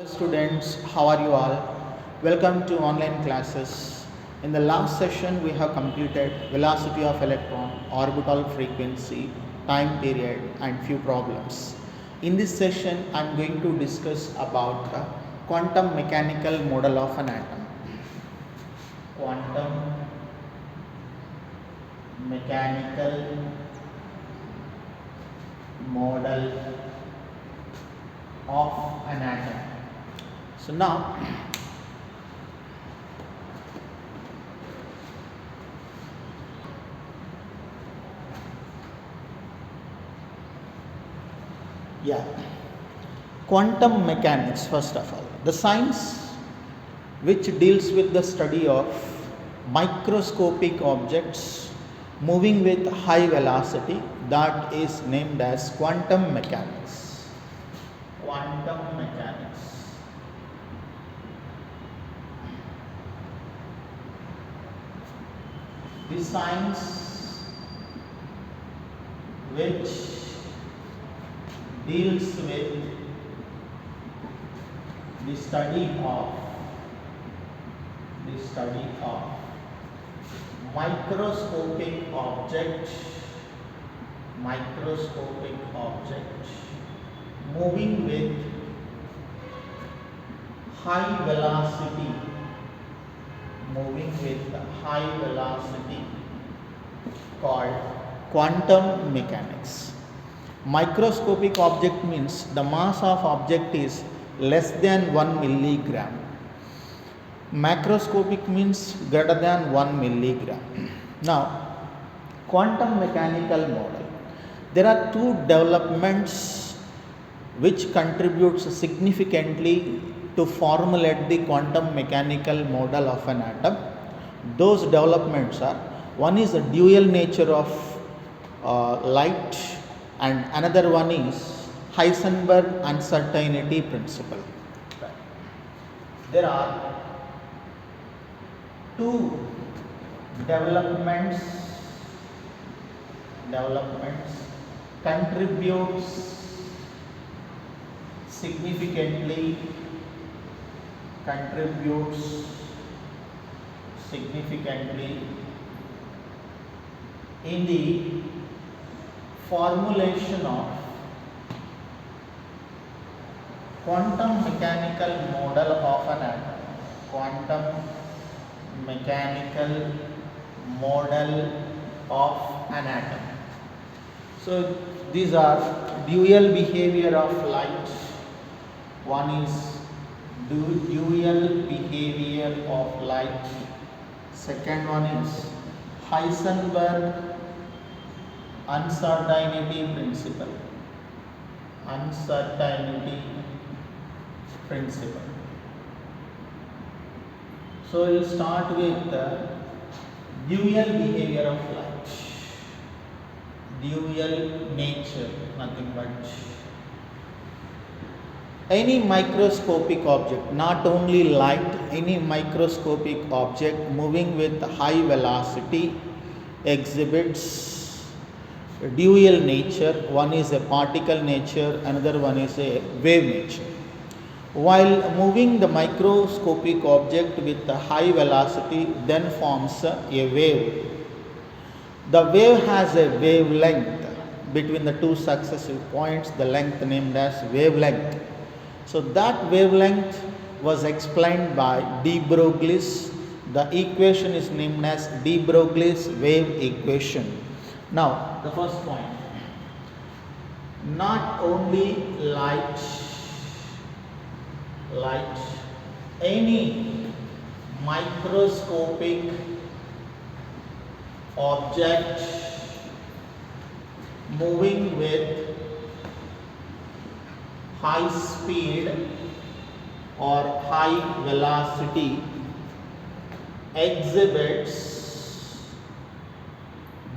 Students, how are you all? Welcome to online classes. In the last session, we have completed velocity of electron, orbital frequency, time period, and few problems. In this session, I am going to discuss about the quantum mechanical model of an atom. Quantum mechanical model of an atom. So now quantum mechanics, first of all, the science which deals with the study of microscopic objects moving with high velocity, that is named as quantum mechanics. Quantum mechanics. The science which deals with the study of microscopic object moving with high velocity called quantum mechanics. Microscopic object means the mass of object is less than 1 milligram. Macroscopic means greater than 1 milligram. Now, quantum mechanical model. There are two developments which contributes significantly to formulate the quantum mechanical model of an atom. Those developments are, one is the dual nature of light, and another one is Heisenberg uncertainty principle. There are two developments contributes significantly in the formulation of quantum mechanical model of an atom. Quantum mechanical model of an atom. So these are dual behavior of light. One is dual behavior of light. Second one is Heisenberg uncertainty principle. So we'll start with the dual behavior of light. Dual nature, nothing but any microscopic object, not only light, any microscopic object moving with high velocity exhibits dual nature. One is a particle nature, another one is a wave nature. While moving the microscopic object with a high velocity then forms a wave. The wave has a wavelength between the two successive points, the length named as wavelength. So that wavelength was explained by de Broglie's. The equation is named as de Broglie's wave equation. Now, the first point, not only light, any microscopic object moving with high speed or high velocity exhibits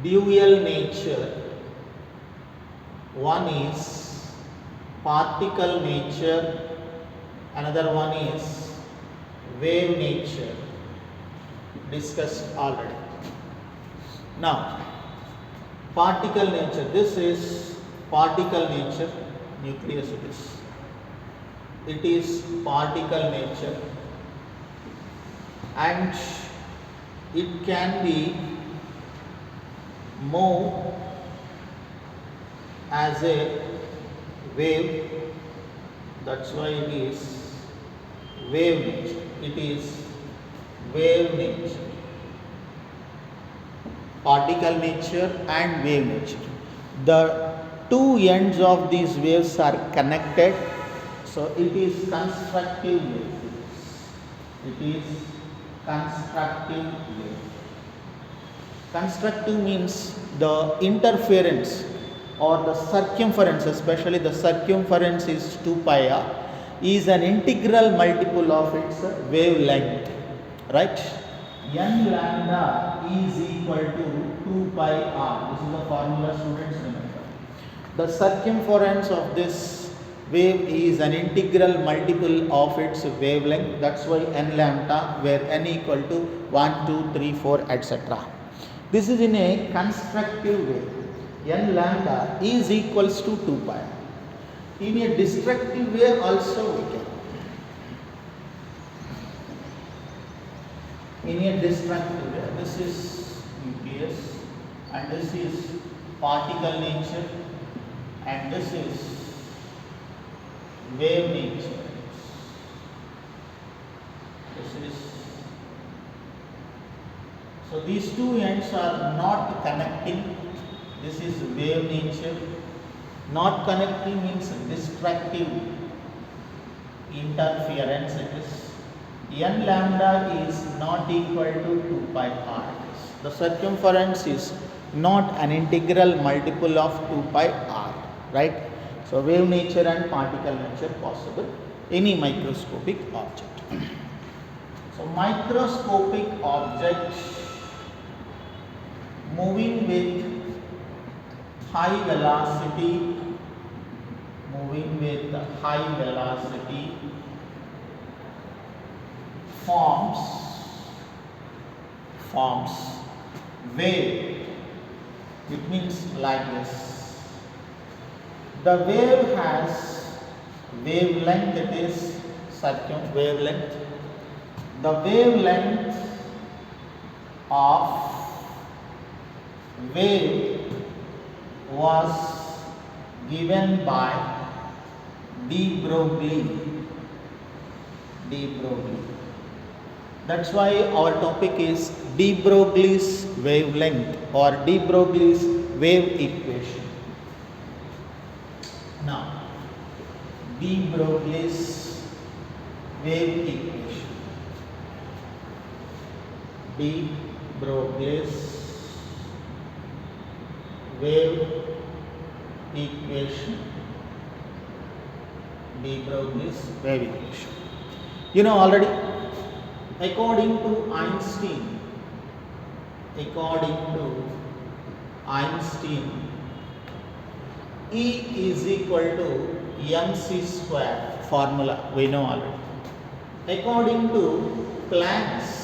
dual nature. One is particle nature, another one is wave nature, discussed already. Now, particle nature, this is particle nature, nucleus it is. it is particle nature, and it can be moved as a wave. That's why it is wave nature. It is wave nature, particle nature and wave nature. The two ends of these waves are connected, so it is constructive wave. It is constructive wave. Constructive means the interference or the circumference, especially the circumference is 2 pi r, is an integral multiple of its wavelength, right? N lambda is equal to 2 pi r. This is the formula, students, remember. The circumference of this wave is an integral multiple of its wavelength. That's why n lambda, where n equal to 1, 2, 3, 4, etc. This is in a constructive way. N lambda is equals to 2 pi. In a destructive way also we can. In a destructive way, this is nucleus and this is particle nature and this is wave nature. This is, so these two ends are not connecting. This is wave nature. Not connecting means destructive interference. It is n lambda is not equal to 2 pi r. The circumference is not an integral multiple of 2 pi r, right? So wave nature and particle nature possible. Any microscopic object. So microscopic object moving with high velocity, forms wave. It means like this. The wave has wavelength, it is wavelength. The wavelength of wave was given by de Broglie. That's why our topic is de Broglie's wavelength or de Broglie's wave equation. Now, de Broglie's wave equation. De Broglie's wave equation. De Broglie's wave equation. You know already, according to Einstein, E is equal to mc square formula we know already. According to Planck's,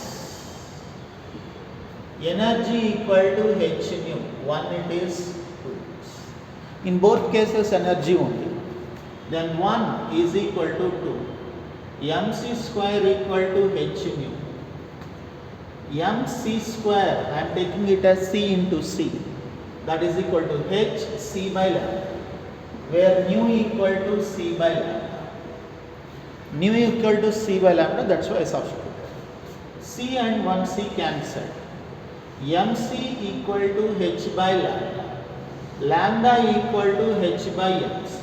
energy equal to h nu. One it is, two. In both cases energy only. Then 1 is equal to 2. mc square equal to h nu. mc square, I am taking it as c into c. That is equal to h c by lambda, where nu equal to c by lambda. Nu equal to c by lambda, that's why I substituted. C and 1c cancelled. mc equal to h by lambda. Lambda equal to h by mc.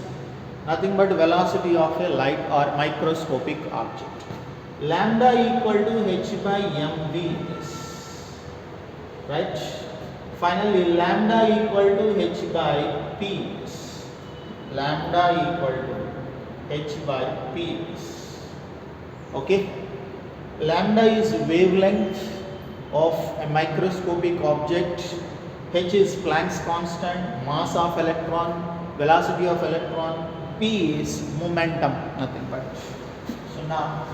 Nothing but velocity of a light or microscopic object. Lambda equal to h by mv is, right? Finally, lambda equal to h by p is. Lambda equal to h by p is. Okay? Lambda is wavelength of a microscopic object. H is Planck's constant, mass of electron, velocity of electron. P is momentum, nothing but. So now,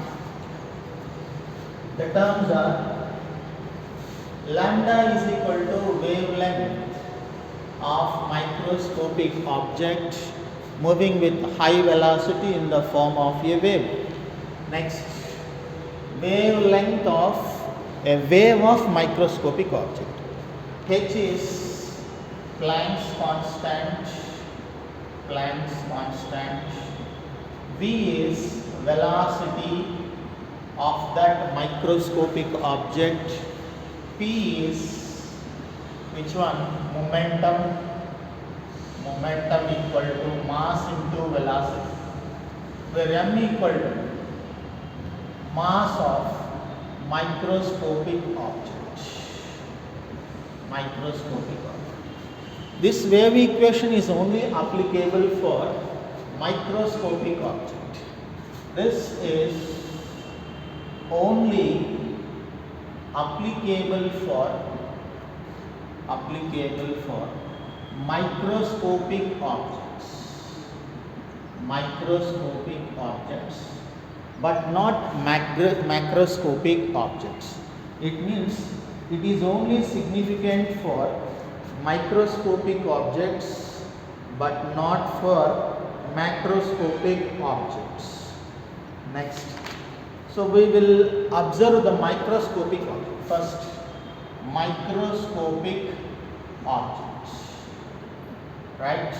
the terms are lambda is equal to wavelength of microscopic object moving with high velocity in the form of a wave. Next, wavelength of a wave of microscopic object. H is Planck's constant, V is velocity of that microscopic object, P is which one? Momentum equal to mass into velocity, where m equal to mass of microscopic object. This wave equation is only applicable for microscopic object. This is only applicable for microscopic objects, but not macroscopic objects. It means it is only significant for microscopic objects but not for macroscopic objects. Next, so we will observe the microscopic object. First, microscopic objects, right?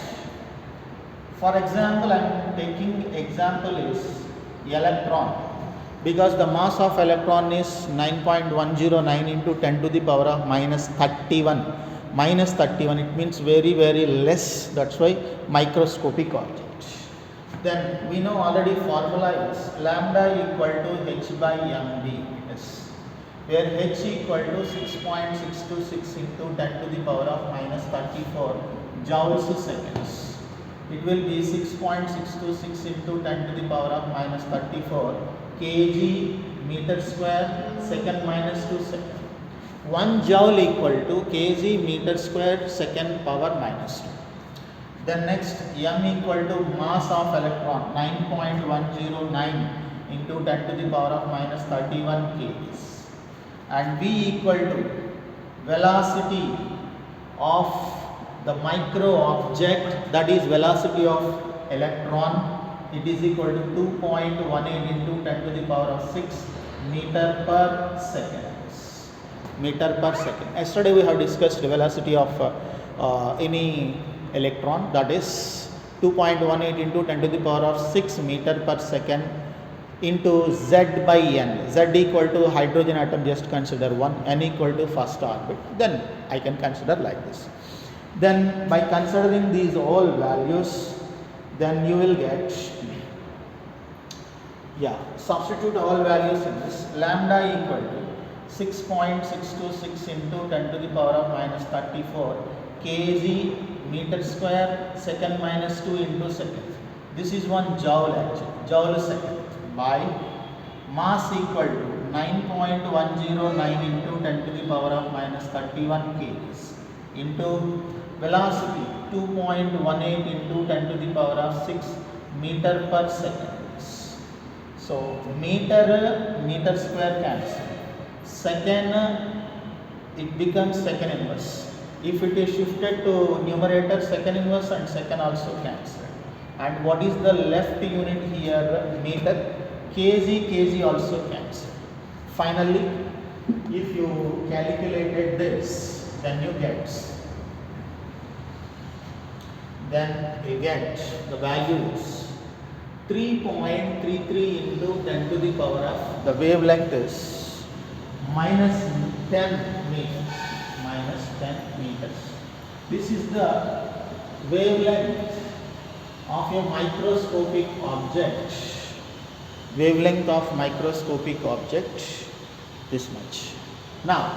For example, I am taking example is electron, because the mass of electron is 9.109 into 10 to the power of minus 31. It means very less. That's why microscopic object. Then we know already formula is lambda equal to h by mv, yes, where h equal to 6.626 into 10 to the power of minus 34 joules seconds. It will be 6.626 into 10 to the power of minus 34 kg meter square second minus 2 second. 1 joule equal to kg meter square second power minus 2. Then next, m equal to mass of electron 9.109 into 10 to the power of minus 31 kg, and v equal to velocity of the micro object, that is velocity of electron. It is equal to 2.18 into 10 to the power of 6 meter per second. Yesterday we have discussed the velocity of any electron, that is 2.18 into 10 to the power of 6 meter per second into z by n. Z equal to hydrogen atom, just consider 1, n equal to first orbit. Then I can consider like this. Then by considering these all values, then you will get, substitute all values in this. Lambda equal to 6.626 into 10 to the power of minus 34 kg meter square second minus 2 into second. This is 1 joule actually, joule second, by mass equal to 9.109 into 10 to the power of minus 31 kg into velocity 2.18 into 10 to the power of 6 meter per second. So meter square cancel. Second, it becomes second inverse. If it is shifted to numerator, second inverse and second also cancel. And what is the left unit here? Meter. Kg also cancel. Finally, if you calculated this, then you get the values 3.33 into 10 to the power of, the wavelength is minus 10 meters. This is the wavelength of a microscopic object. Wavelength of microscopic object, this much. Now,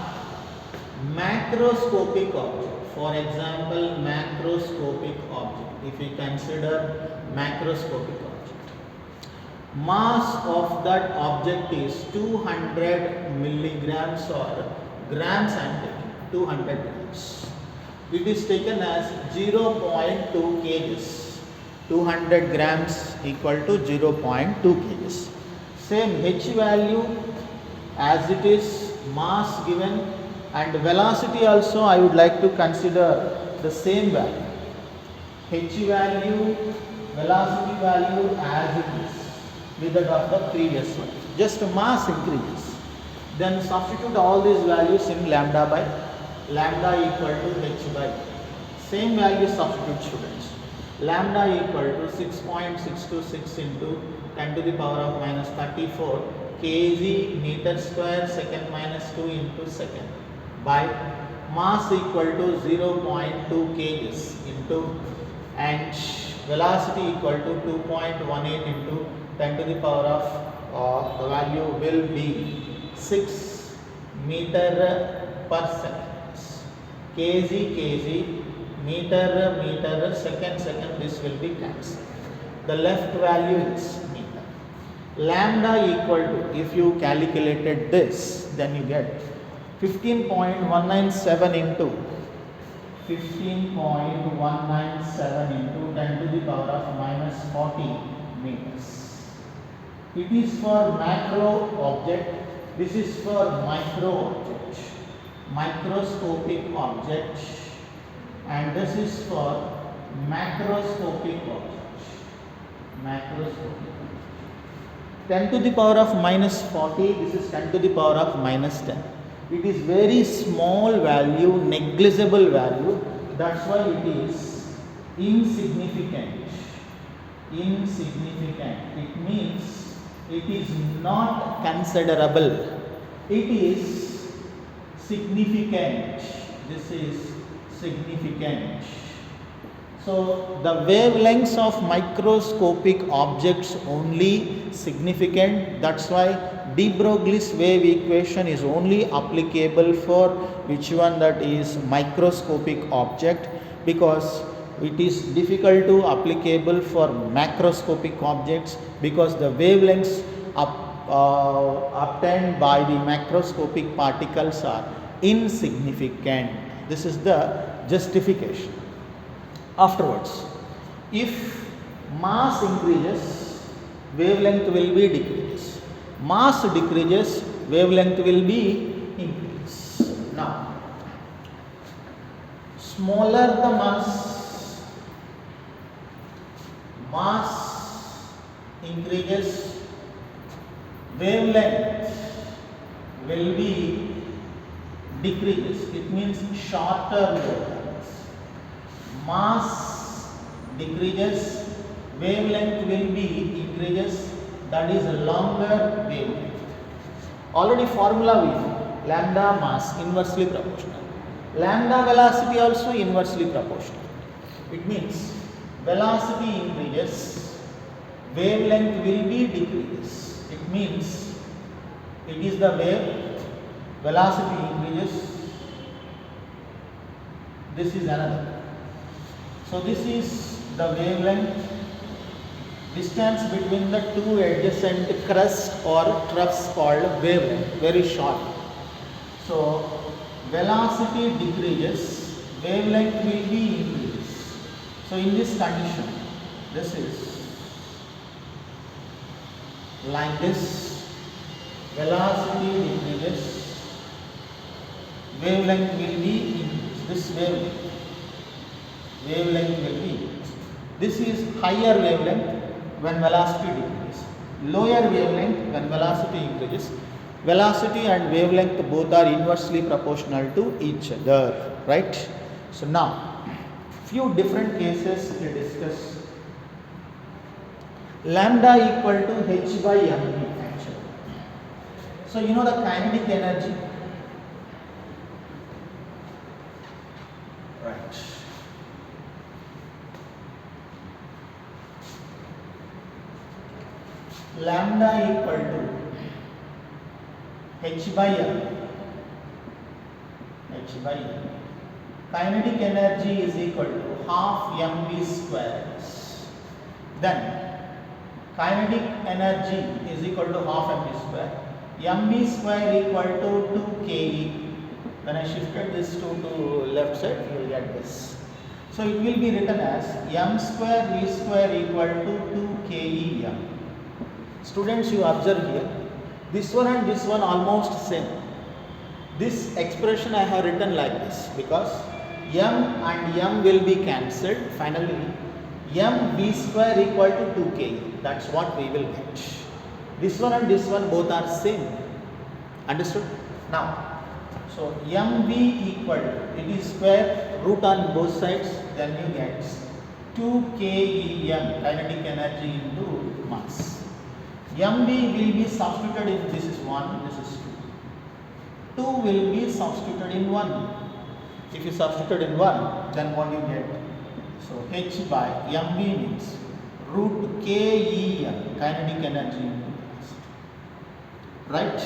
macroscopic object. For example, macroscopic object. If we consider macroscopic object, mass of that object is 200 milligrams or grams. I am taking 200 grams. It is taken as 0.2 kgs. 200 grams equal to 0.2 kgs. Same h value as it is, mass given, and velocity also I would like to consider the same value. H value, velocity value as it is with that of the previous one. Just mass increases. Then substitute all these values in lambda by lambda equal to h by. Same value substitute, students. Lambda equal to 6.626 into 10 to the power of minus 34 kg meter square second minus 2 into second by mass equal to 0.2 kgs into and velocity equal to 2.18 into 10 to the power of the value will be 6 meter per second. Kg meter second this will be cancelled. The left value is meter. Lambda equal to, if you calculated this, then you get 15.197 into 10 to the power of minus 40 meters. It is for macro object. This is for micro object, microscopic object, and this is for macroscopic object, macroscopic. 10 to the power of minus 40, this is 10 to the power of minus 10. It is very small value, negligible value, that's why it is insignificant. Insignificant, it means it is not considerable, it is significant. This is significant. So the wavelengths of microscopic objects only significant, that's why de Broglie's wave equation is only applicable for which one, that is microscopic object, because it is difficult to applicable for macroscopic objects, because the wavelengths obtained by the macroscopic particles are insignificant. This is the justification. Afterwards, if mass increases, wavelength will be decreases. Mass decreases, wavelength will be increase. Now, smaller the mass increases, wavelength will be decreases. It means shorter wavelengths. Mass decreases, wavelength will be increases, that is a longer wavelength. Already formula we know, lambda mass inversely proportional, lambda velocity also inversely proportional. It means velocity increases, wavelength will be decreases. It means it is the wave, velocity increases, this is another. So this is the wavelength, distance between the two adjacent crust or troughs called wavelength, very short. So velocity decreases, wavelength will be increases. So in this condition, this is like this, velocity decreases, wavelength will be increased. This wavelength will be increased. This is higher wavelength when velocity decreases, lower wavelength when velocity increases. Velocity and wavelength both are inversely proportional to each other, right? So now, few different cases we discuss. Lambda equal to h by mv actually. So you know the kinetic energy, right? Lambda equal to h by m. Kinetic energy is equal to half mv square. Then kinetic energy is equal to half mv square. Mv square equal to 2 ke. When I shifted this to left side, you will get this. So it will be written as m square v square equal to 2 ke m. Students, you observe here, this one and this one almost same. This expression I have written like this because m and m will be cancelled. Finally, mv square equal to 2k. That's what we will get. This one and this one both are same. Understood? Now, so mv equal to, it is square root on both sides, then you get 2 KEM, kinetic energy into mass. mv will be substituted in, this is 1, this is 2. 2 will be substituted in 1. If you substitute in 1, then what you get? So h by mv means root KEM, kinetic energy into mass. Right?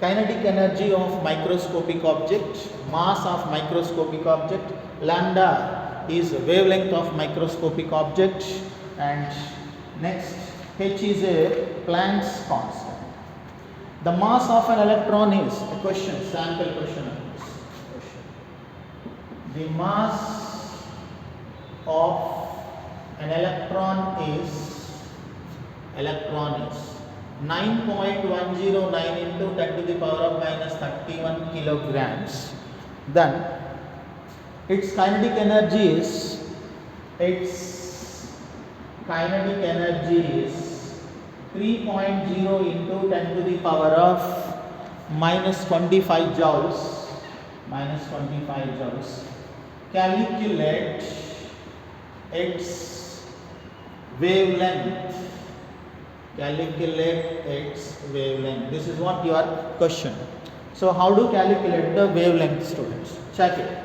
Kinetic energy of microscopic object, mass of microscopic object, lambda is wavelength of microscopic object, and next h is a Planck's constant. The mass of an electron is a question, sample question. The mass of an electron is 9.109 into 10 to the power of minus 31 kilograms. Then its kinetic energy is, 3.0 into 10 to the power of minus 25 joules. Calculate its wavelength. This is what your question. So how to calculate the wavelength, students? Check it.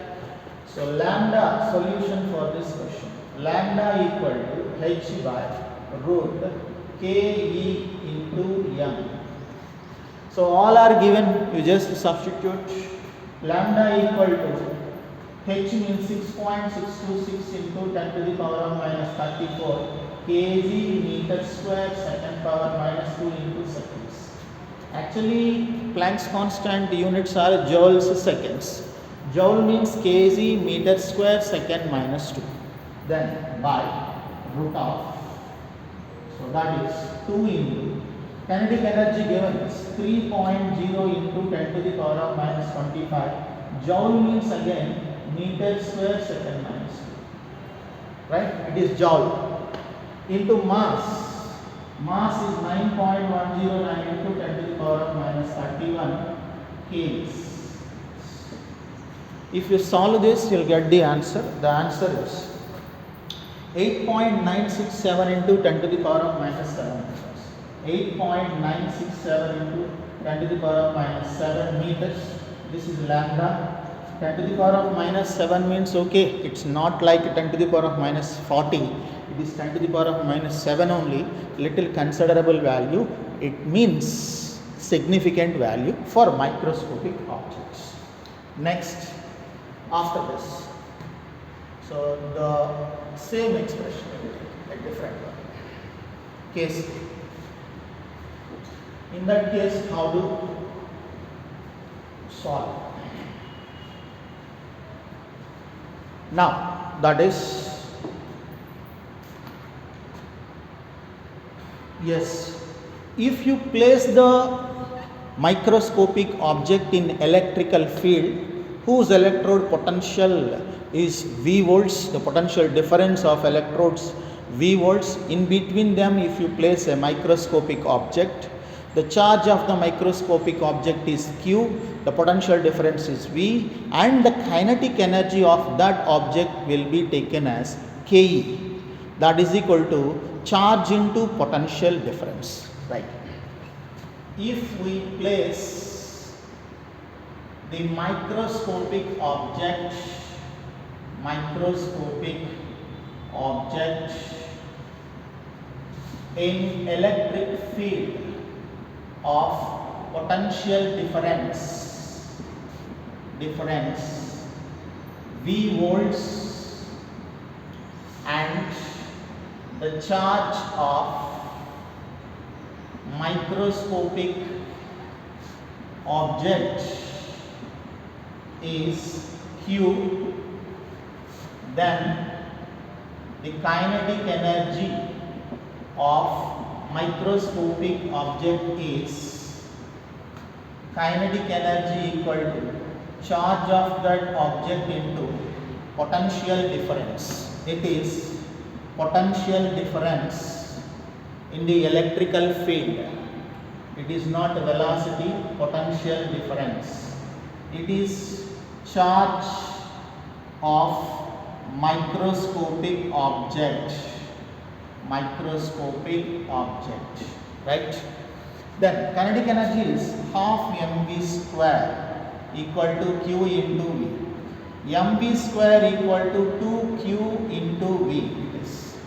So lambda, solution for this question. Lambda equal to h by root ke into m. So all are given, you just substitute. Lambda equal to h means 6.626 into 10 to the power of minus 34 kg meter square second power minus 2 into seconds. Actually, Planck's constant units are joules seconds. Joule means kg meter square second minus 2. Then by root of, so that is 2 into kinetic energy given is 3.0 into 10 to the power of minus 25. Joule means again meter square second minus 2. Right? It is joule. Into mass. Mass is 9.109 into 10 to the power of minus 31 kgs. If you solve this, you will get the answer. The answer is 8.967 into 10 to the power of minus 7. 8.967 into 10 to the power of minus 7 meters. This is lambda. 10 to the power of minus 7 means okay, it's not like 10 to the power of minus 40. It is 10 to the power of minus 7 only, little considerable value. It means significant value for microscopic objects. Next, after this, so the same expression will take a different one. Case A. In that case, how to solve? Now, that is, yes, if you place the microscopic object in electrical field whose electrode potential is V volts, the potential difference of electrodes V volts, in between them if you place a microscopic object, the charge of the microscopic object is Q, the potential difference is V, and the kinetic energy of that object will be taken as Ke. That is equal to charge into potential difference. Right. If we place the microscopic object in electric field of potential difference V volts and the charge of microscopic object is Q, then the kinetic energy of microscopic object is kinetic energy equal to charge of that object into potential difference. It is potential difference in the electrical field. It is not velocity, potential difference. It is charge of microscopic object. Microscopic object, right? Then kinetic energy is half mv square equal to q into v. mv square equal to 2q into v. It is.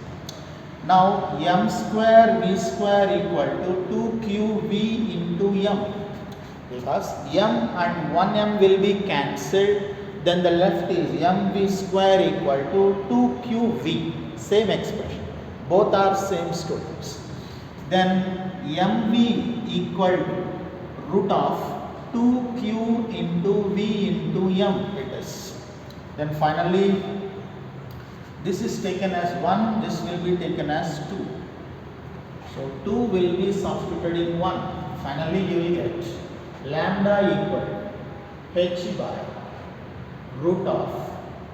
Now m square v square equal to 2qv into m, because m and 1m will be cancelled. Then the left is mv square equal to 2qv. Same expression. Both are same students. Then mv equal to root of 2q into v into m it is. Then finally this is taken as 1, this will be taken as 2. So 2 will be substituted in 1. Finally you will get lambda equal to h by root of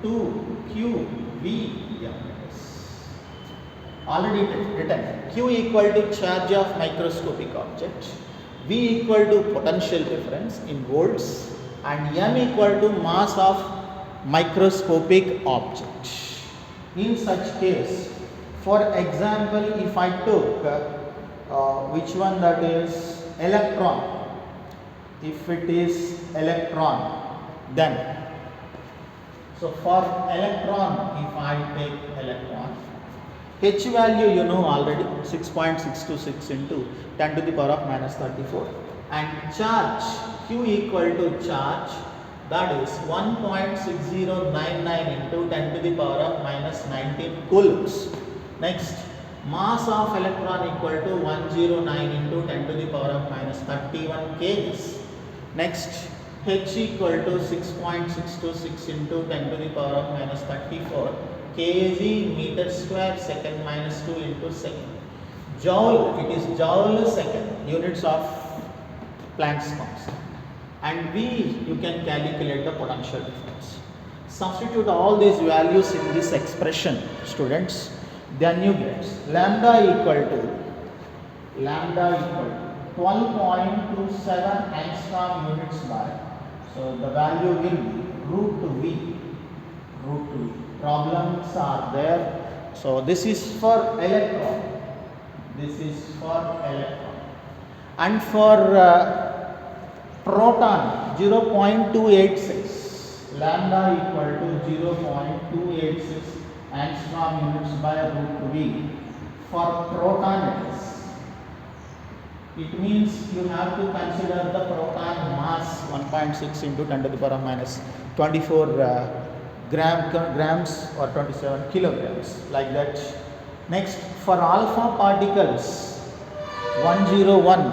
2q v m. Already written. Q equal to charge of microscopic object, V equal to potential difference in volts, and M equal to mass of microscopic object. In such case, for example, if I took which one, that is electron, if it is electron, then so for electron, if I take electron, H value you know already, 6.626 into 10 to the power of minus 34, and charge Q equal to charge, that is 1.6099 into 10 to the power of minus 19 coulombs. Next, mass of electron equal to 109 into 10 to the power of minus 31 kgs. Next, H equal to 6.626 into 10 to the power of minus 34 kg meter square second minus 2 into second. Joule, it is joule second, units of Planck's constant. And V, you can calculate the potential difference. Substitute all these values in this expression, students. Then you get lambda equal to 12.27 angstrom units by. So the value will be root V. Problems are there. So this is for electron. And for proton, 0.286. Lambda equal to 0.286 angstrom units by root V. For proton it means you have to consider the proton mass 1.6 into 10 to the power of minus 24 grams or 27 kilograms, like that. Next, for alpha particles 101,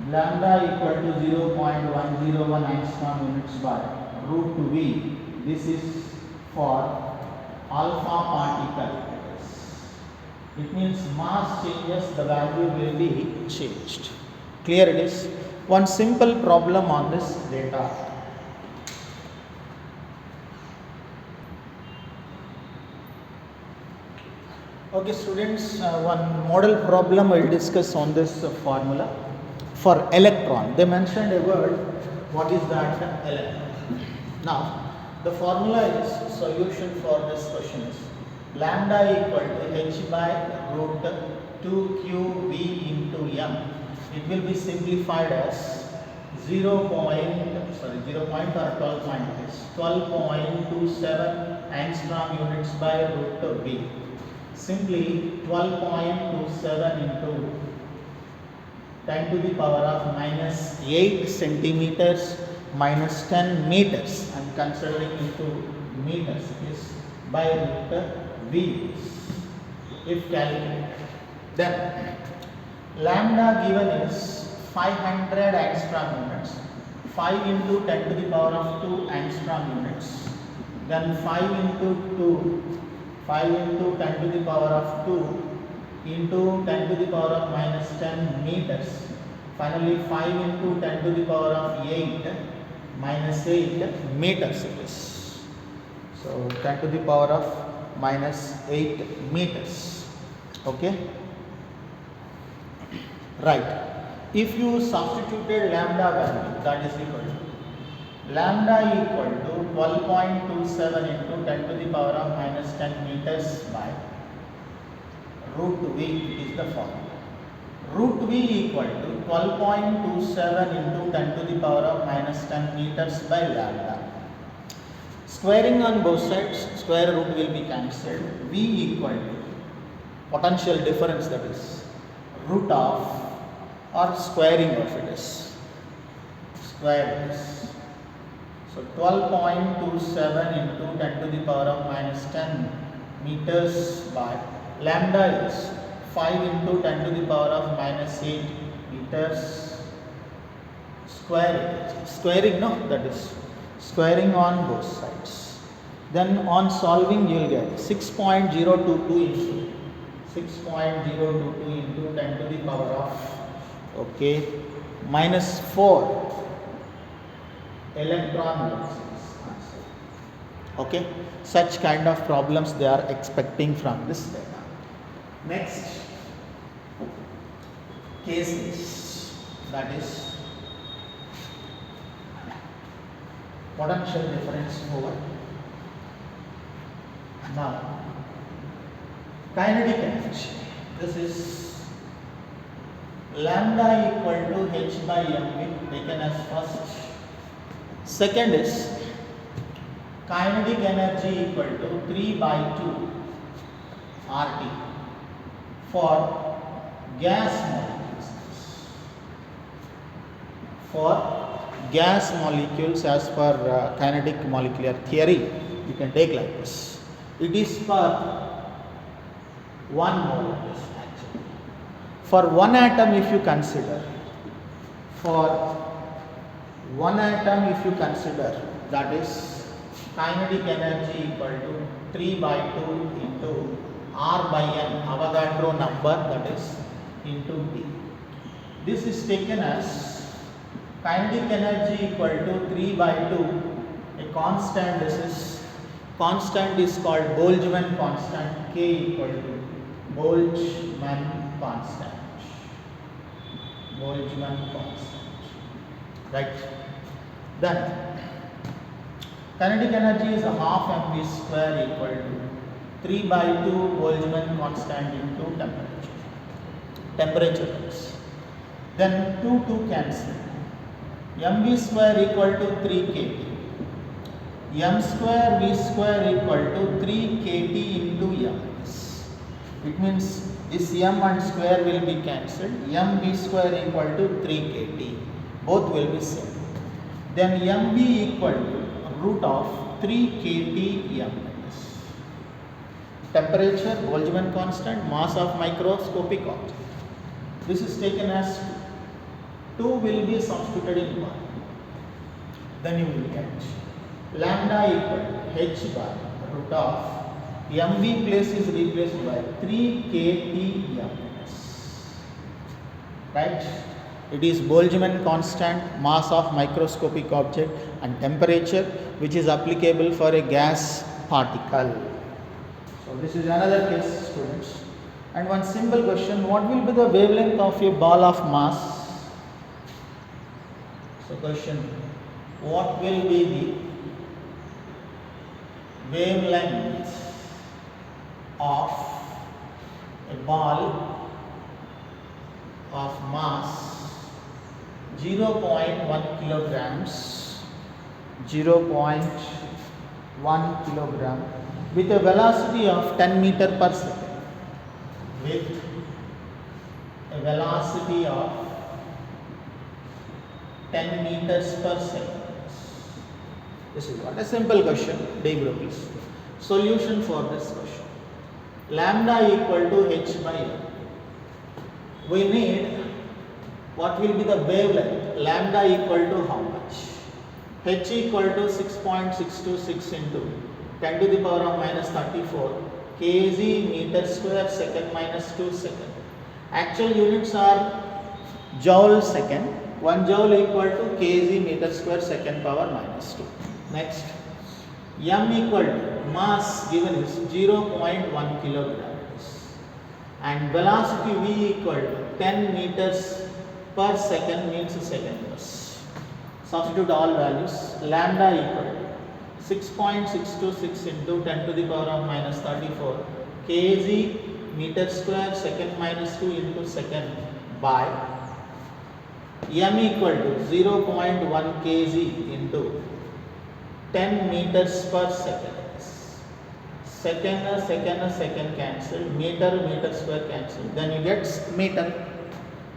lambda equal to 0.101 angstrom units by root V. This is for alpha particle. It means mass changes, the value will be changed. Clear it is? One simple problem on this data. Okay students, one model problem I will discuss on this formula for electron. They mentioned a word, what is that? Electron. Now the formula is, solution for this question is lambda equal to h by root 2qv into m. It will be simplified as 12.27 angstrom units by root v. Simply 12.27 into 10 to the power of minus 8 centimeters minus 10 meters. I am considering into meters. It is by root v if calculated. Then lambda given is 500 angstrom units. 5 into 10 to the power of 2 angstrom units. Then 5 into 10 to the power of 2 into 10 to the power of minus 10 meters. Finally 5 into 10 to the power of 8 minus 8 meters it is. So 10 to the power of minus 8 meters. Okay, right. If you substituted lambda value, that is equal to lambda equal to 12.27 into 10 to the power of minus 10 meters by root v is the formula. Root v equal to 12.27 into 10 to the power of minus 10 meters by lambda. Squaring on both sides, square root will be cancelled. V equal to potential difference, that is root of or squaring of it is square this. So 12.27 into 10 to the power of minus 10 meters by lambda is 5 into 10 to the power of minus 8 meters squaring, no, that is squaring on both sides. Then on solving you will get 6.022 into 10 to the power of minus 4 electron volts. Okay, such kind of problems they are expecting from this data. Next case is, that is potential difference over. Now kinetic energy, this is lambda equal to h by mv taken as first. Second is kinetic energy equal to 3 by 2 RT for gas molecules. For gas molecules, as per kinetic molecular theory, you can take like this. It is for 1 mole actually. For one atom, if you consider, that is kinetic energy equal to 3 by 2 into R by N, Avogadro number, that is into T. This is taken as kinetic energy equal to 3 by 2, a constant. This is constant is called Boltzmann constant, K equal to Boltzmann constant. Right. Then kinetic energy is a half mv square equal to 3 by 2 Boltzmann constant into temperature. Then 2 cancel. mv square equal to 3 kT. m square v square equal to 3 kT into m. It means this m and square will be cancelled. mv square equal to 3 kT. Both will be same. Then mv equal to root of 3 kT m. Temperature, Boltzmann constant, mass of microscopic object. This is taken as 2 will be substituted in 1. Then you will get lambda equal to h by root of mv place is replaced by 3 kT m. Right? It is Boltzmann constant, mass of microscopic object, and temperature, which is applicable for a gas particle. So this is another case, students. And one simple question: what will be the wavelength of a ball of mass? So question: what will be the wavelength of a ball of mass 0.1 kilograms, 0.1 kilogram with a velocity of 10 meter per second, with a velocity of 10 meters per second. This is what a simple question, de Broglie. Solution for this question: lambda equal to h by m. We need what will be the wavelength. Lambda equal to how much? H equal to 6.626 into 10 to the power of minus 34 kg meter square second minus 2 second. Actual units are joule second. 1 joule equal to kg meter square second power minus 2. Next, M equal to mass given is 0.1 kilograms and velocity V equal to 10 meters per second means seconds. Substitute all values. Lambda equal to 6.626 into 10 to the power of minus 34 kg meter square second minus 2 into second by M equal to 0.1 kg into 10 meters per second. Second cancel, meter square cancel. Then you get meter.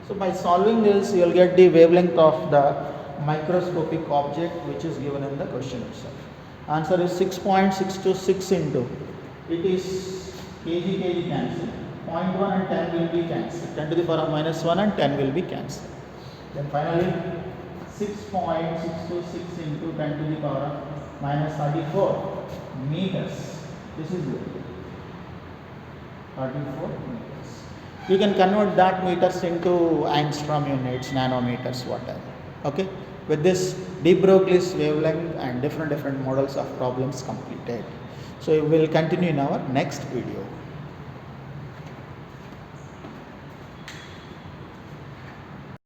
So by solving this, you will get the wavelength of the microscopic object which is given in the question itself. Answer is 6.626 into, it is kg cancel, 0.1 and 10 will be cancelled, 10 to the power of minus 1 and 10 will be cancelled. Then finally 6.626 into 10 to the power of minus 34 meters. This is good. 34 meters. You can convert that meters into angstrom units, nanometers, whatever. Okay. With this, de Broglie's wavelength and different models of problems completed. So we will continue in our next video.